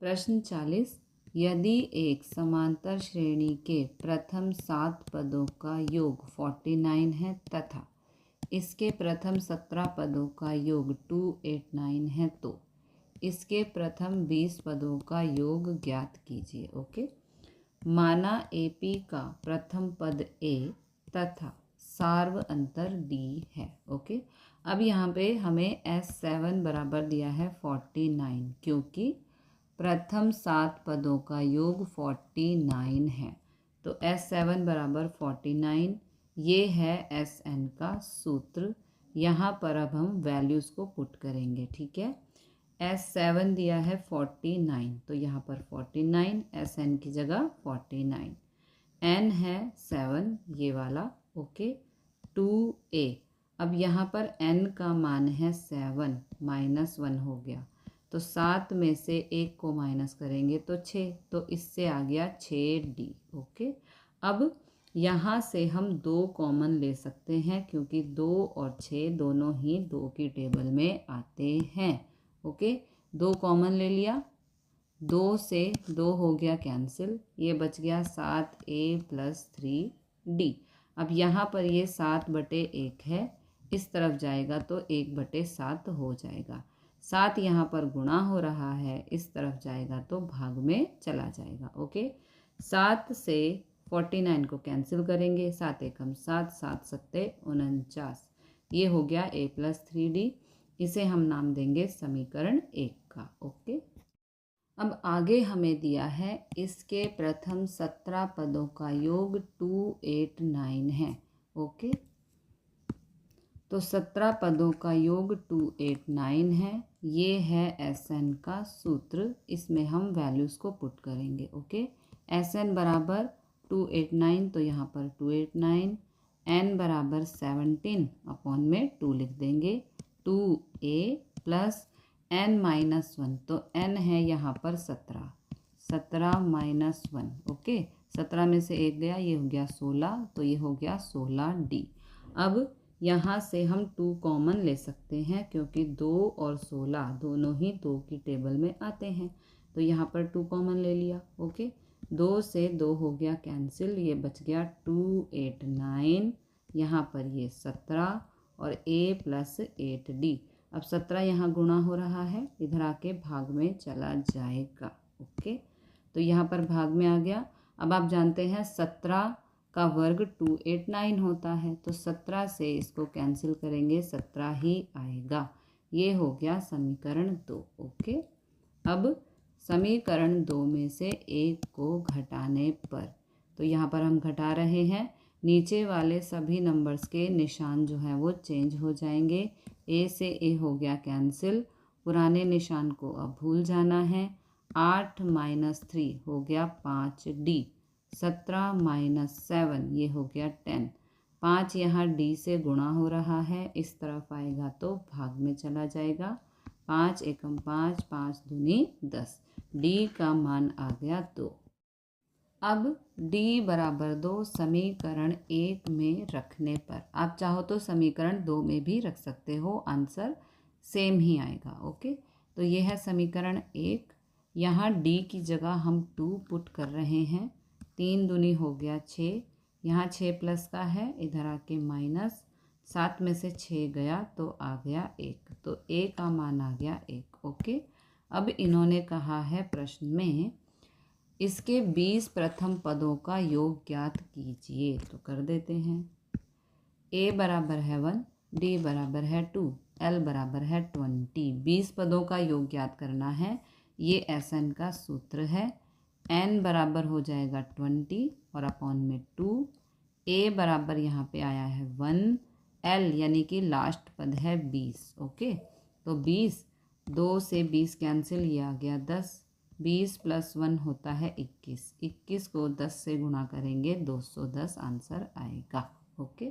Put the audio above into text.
प्रश्न 40, यदि एक समांतर श्रेणी के प्रथम 7 पदों का योग 49 है तथा इसके प्रथम 17 पदों का योग 289 है तो इसके प्रथम 20 पदों का योग ज्ञात कीजिए। ओके, माना AP का प्रथम पद A तथा सार्व अंतर D है। ओके, अब यहाँ पे हमें S7 बराबर दिया है 49, क्योंकि प्रथम 7 पदों का योग 49 है, तो S7 बराबर 49, ये है SN का सूत्र। यहाँ पर अब हम वैल्यूज़ को पुट करेंगे। ठीक है, S7 दिया है 49, तो यहाँ पर 49, SN की जगह 49, N है 7 ये वाला। ओके, 2A, अब यहाँ पर N का मान है 7, -1 हो गया, तो 7 में से 1 को माइनस करेंगे तो 6, तो इससे आ गया 6D। ओके, अब यहाँ से हम 2 कॉमन ले सकते हैं, क्योंकि 2 और 6 दोनों ही 2 की टेबल में आते हैं। ओके, 2 कॉमन ले लिया, 2 से 2 हो गया कैंसिल, ये बच गया 7A + 3D। अब यहाँ पर ये 7/1 है, इस तरफ जाएगा तो 1/7 हो जाएगा। 7 यहाँ पर गुणा हो रहा है, इस तरफ जाएगा तो भाग में चला जाएगा। ओके, 7 से 49 को कैंसिल करेंगे, 7 एकम 7, 7 सत्ते 49, ये हो गया A + 3D। इसे हम नाम देंगे समीकरण 1 का। ओके, अब आगे हमें दिया है इसके प्रथम 17 पदों का योग 289 है। ओके, तो 17 पदों का योग 289 है, ये है SN का सूत्र। इसमें हम वैल्यूज़ को पुट करेंगे। ओके, SN बराबर 289, तो यहाँ पर 289, N बराबर 17 अपॉन में 2 लिख देंगे, 2A + N-1, तो N है यहाँ पर 17, 17 - 1। ओके, 17 में से 1 गया, ये हो गया 16, तो ये हो गया 16D। अब यहाँ से हम 2 कॉमन ले सकते हैं, क्योंकि 2 और 16 दोनों ही 2 की टेबल में आते हैं, तो यहाँ पर 2 कॉमन ले लिया। ओके, 2 से 2 हो गया कैंसिल, ये बच गया 289, यहाँ पर ये 17 और A + 8D। अब 17 यहाँ गुणा हो रहा है, इधर आके भाग में चला जाएगा। ओके, तो यहाँ पर भाग में आ गया। अब आप जानते हैं 17 का वर्ग 289 होता है, तो 17 से इसको कैंसिल करेंगे, 17 ही आएगा। ये हो गया समीकरण 2। ओके, अब समीकरण 2 में से 1 को घटाने पर, तो यहाँ पर हम घटा रहे हैं, नीचे वाले सभी नंबर्स के निशान जो हैं वो चेंज हो जाएंगे। A से A हो गया कैंसिल, पुराने निशान को अब भूल जाना है। 8 - 3 हो गया 5D, 17 - 7 ये हो गया 10, 5 यहाँ D से गुणा हो रहा है, इस तरफ आएगा तो भाग में चला जाएगा। 5 एकम 5, 5 दूनी 10, D का मान आ गया 2। अब D बराबर 2 समीकरण 1 में रखने पर, आप चाहो तो समीकरण 2 में भी रख सकते हो, आंसर सेम ही आएगा। ओके, तो ये है समीकरण 1। यहाँ D की जगह हम 2 पुट कर रहे हैं, 3 दूनी हो गया 6, यहाँ 6 प्लस का है, इधर आके माइनस, 7 में से 6 गया तो आ गया 1, तो A का मान आ गया 1। ओके, अब इन्होंने कहा है प्रश्न में इसके 20 प्रथम पदों का योग ज्ञात कीजिए, तो कर देते हैं। A बराबर है 1, D बराबर है 2, L बराबर है 20। 20 पदों का योग ज्ञात करना है, ये SN का सूत्र है। N बराबर हो जाएगा 20 और अपॉन में 2, A बराबर यहाँ पे आया है 1, L यानी कि लास्ट पद है 20। ओके, तो 20, 2 से 20 कैंसिल, ये आ गया 10, 20 + 1 होता है 21, 21 को 10 से गुणा करेंगे 210 आंसर आएगा। ओके।